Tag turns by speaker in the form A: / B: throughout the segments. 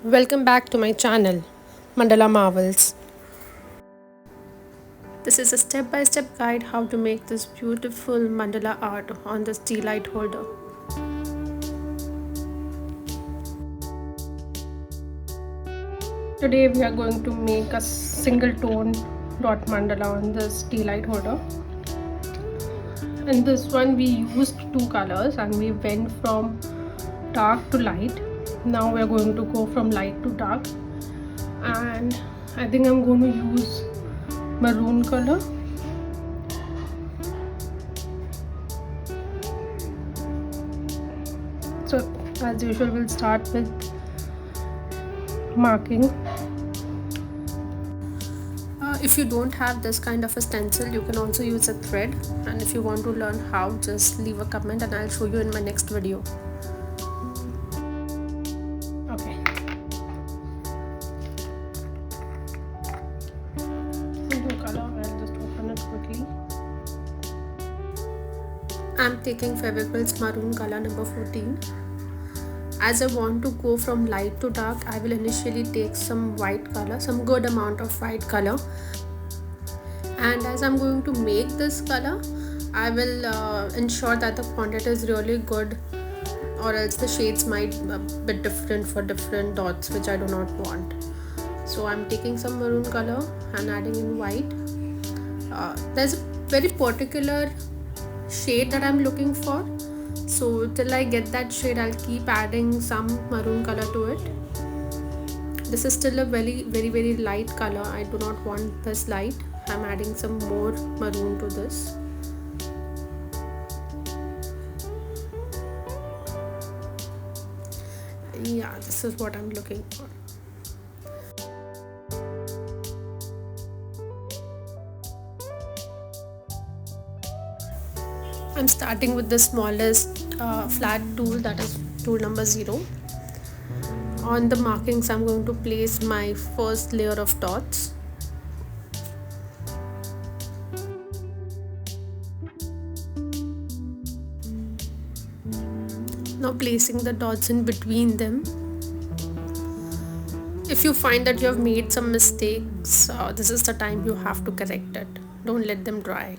A: Welcome back to my channel, Mandala Marvels. This is a step-by-step guide how to make this beautiful mandala art on this tea light holder. Today we are going to make a single tone dot mandala on this tea light holder. In this one we used two colors and we went from dark to light. Now we are going to go from light to dark, and I think I'm going to use maroon color. So as usual we'll start with marking. If you don't have this kind of a stencil, you can also use a thread, and if you want to learn how, just leave a comment and I'll show you in my next video. Okay. New color, I'll just open it quickly. I'm taking Fevicryl Maroon color number 14. As I want to go from light to dark, I will initially take some white color, some good amount of white color. And as I'm going to make this color, I will ensure that the quantity is really good, or else the shades might be different for different dots, which I do not want. So I'm taking some maroon color and adding in white. There's a very particular shade that I'm looking for. So till I get that shade, I'll keep adding some maroon color to it. This is still a very light color. I do not want this light. I'm adding some more maroon to this. Yeah, this is what I'm looking for. I'm starting with the smallest flat tool, that is tool number 0. On the markings, I'm going to place my first layer of dots. Now placing the dots in between them. If you find that you have made some mistakes, this is the time you have to correct it. Don't let them dry.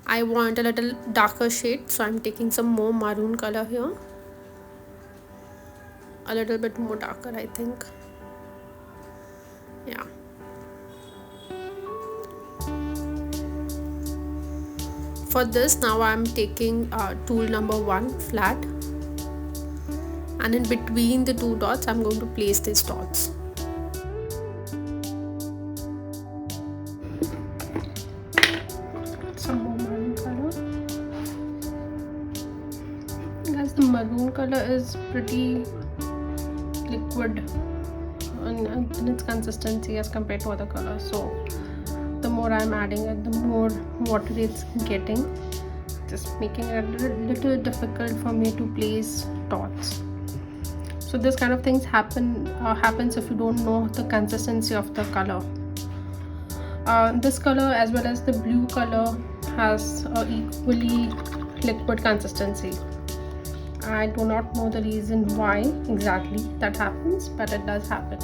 A: I want a little darker shade, so I'm taking some more maroon color here. A little bit more darker, I think. Yeah. For this, now I'm taking tool number 1 flat, and in between the two dots I'm going to place these dots. Some more maroon color. Guys, the maroon color is pretty liquid in its consistency as compared to other colors, so the more I'm adding it, the more watery it's getting, just making it a little difficult for me to place dots. So this kind of things happens if you don't know the consistency of the color. This color as well as the blue color has equally liquid consistency. I do not know the reason why exactly that happens, but it does happen.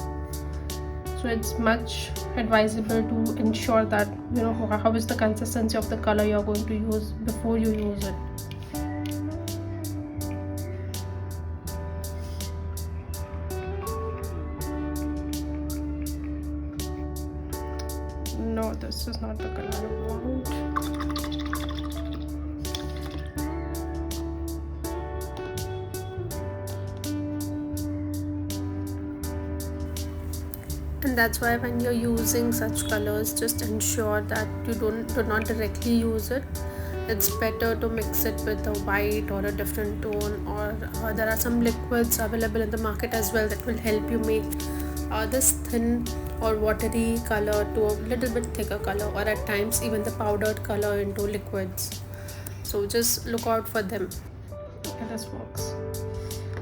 A: So it's much advisable to ensure that you know how is the consistency of the color you're going to use before you use it. No, this is not the color I want. And that's why when you're using such colors, just ensure that you do not directly use it. It's better to mix it with a white or a different tone, or there are some liquids available in the market as well that will help you make this thin or watery color to a little bit thicker color, or at times even the powdered color into liquids. So just look out for them. Okay, this works.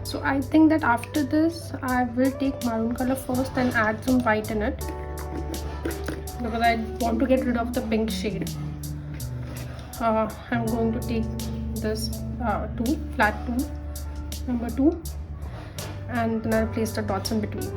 A: So I think that after this I will take maroon color first and add some white in it, because I want to get rid of the pink shade. I'm going to take this flat tool number 2, and then I'll place the dots in between.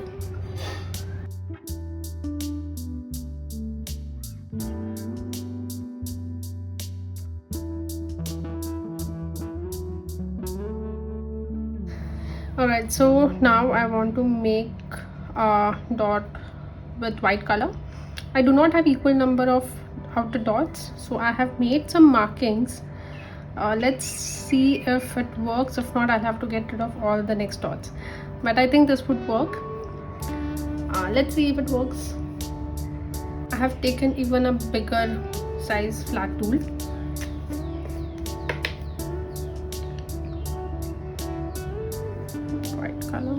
A: Alright, so now I want to make a dot with white color. I do not have equal number of outer dots, so I have made some markings. Let's see if it works. If not, I'll have to get rid of all the next dots, but I think this would work. Let's see if it works. I have taken even a bigger size flat tool. White color.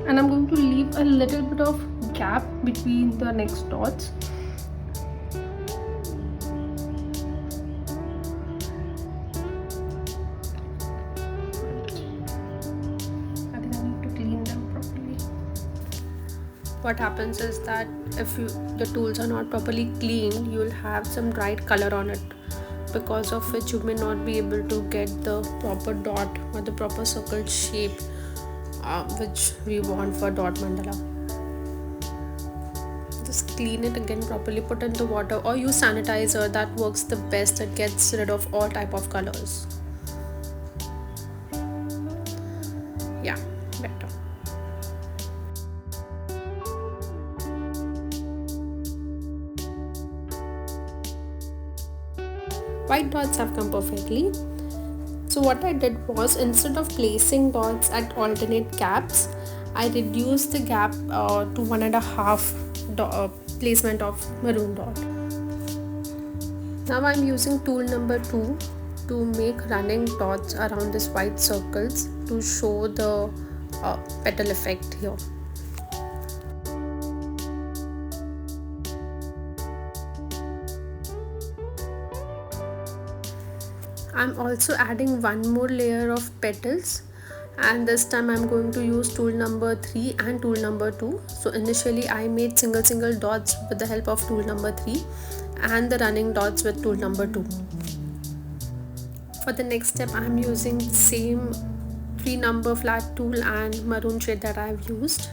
A: And I'm going to leave a little bit of gap between the next dots. I think I need to clean them properly. What happens is that if the tools are not properly cleaned, you'll have some dried color on it, because of which you may not be able to get the proper dot or the proper circle shape which we want for dot mandala. Just clean it again properly, put in the water or use sanitizer. That works the best. It gets rid of all type of colors. Yeah, better. White dots have come perfectly. So what I did was, instead of placing dots at alternate gaps, I reduced the gap to 1.5 placement of maroon dot. Now I'm using tool number 2 to make running dots around this white circles to show the petal effect here. I'm also adding one more layer of petals, and this time I'm going to use tool number 3 and tool number 2. So initially I made single dots with the help of tool number 3 and the running dots with tool number 2. For the next step, I'm using the same 3 number flat tool and maroon shade that I've used,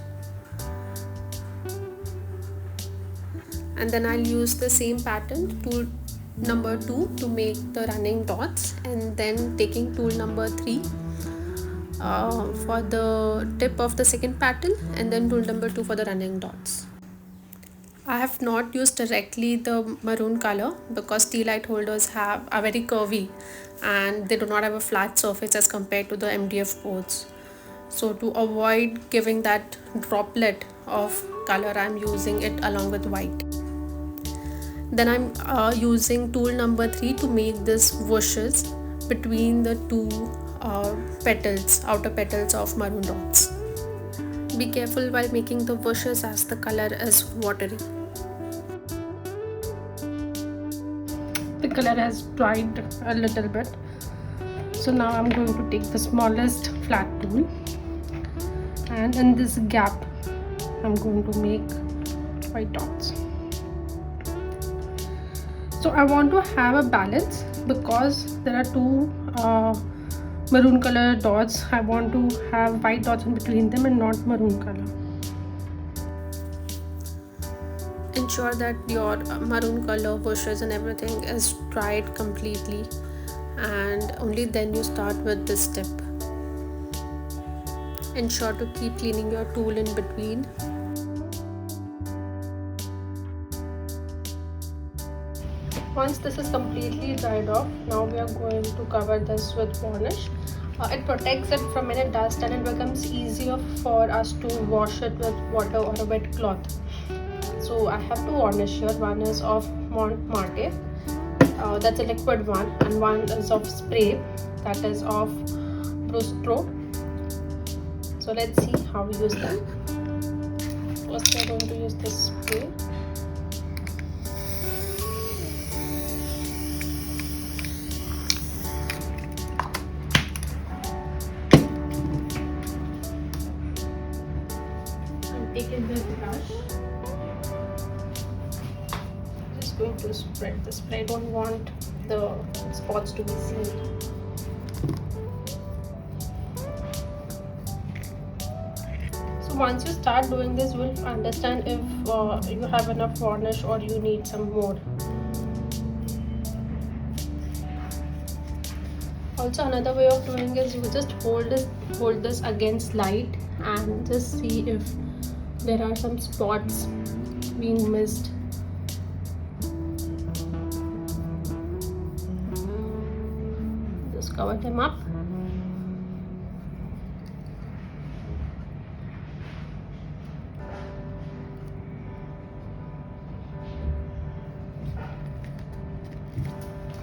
A: and then I'll use the same pattern, tool number 2, to make the running dots, and then taking tool number 3 for the tip of the second petal, and then tool number 2 for the running dots. I have not used directly the maroon color because tea light holders are very curvy and they do not have a flat surface as compared to the MDF boards. So to avoid giving that droplet of color, I'm using it along with white. Then I'm using tool number 3 to make this whooshes between the two outer petals of maroon dots. Be careful while making the whooshes as the color is watery. The color has dried a little bit. So now I'm going to take the smallest flat tool, and in this gap I'm going to make white dots. So I want to have a balance because there are two maroon color dots. I want to have white dots in between them and not maroon color. Ensure that your maroon color bushes and everything is dried completely, and only then you start with this step. Ensure to keep cleaning your tool in between. Once this is completely dried off, now we are going to cover this with varnish. It protects it from any dust and it becomes easier for us to wash it with water or a wet cloth. So I have two varnish here. One is of Marte, that's a liquid one, and one is of spray, that is of Brustro. So let's see how we use them. First we are going to use this spray. Take it with brush. Just going to spread this, but I don't want the spots to be seen. So once you start doing this, you will understand if you have enough varnish or you need some more. Also, another way of doing is you just hold this against light and just see if there are some spots being missed. Just cover them up.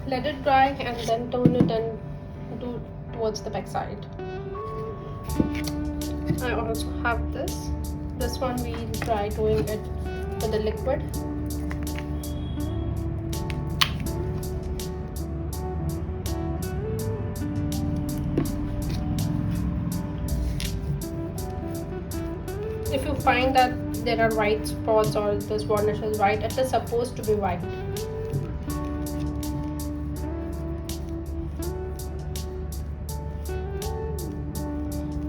A: Let it dry and then turn it and do towards the back side. I also have this one we try doing it with the liquid. If you find that there are white spots or this varnish is white, it is supposed to be white.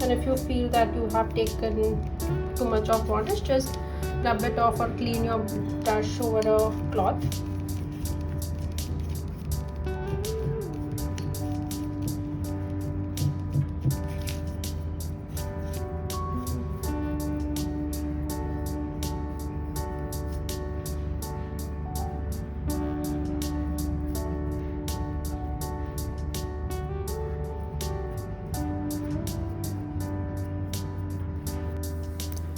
A: And if you feel that you have taken too much of varnish, just rub it off or clean your brush over a cloth.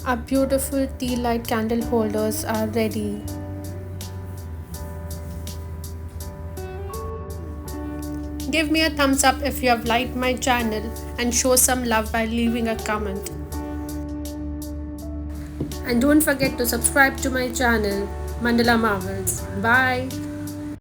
A: Our beautiful tea light candle holders are ready. Give me a thumbs up if you have liked my channel and show some love by leaving a comment. And don't forget to subscribe to my channel, Mandala Marvels. Bye.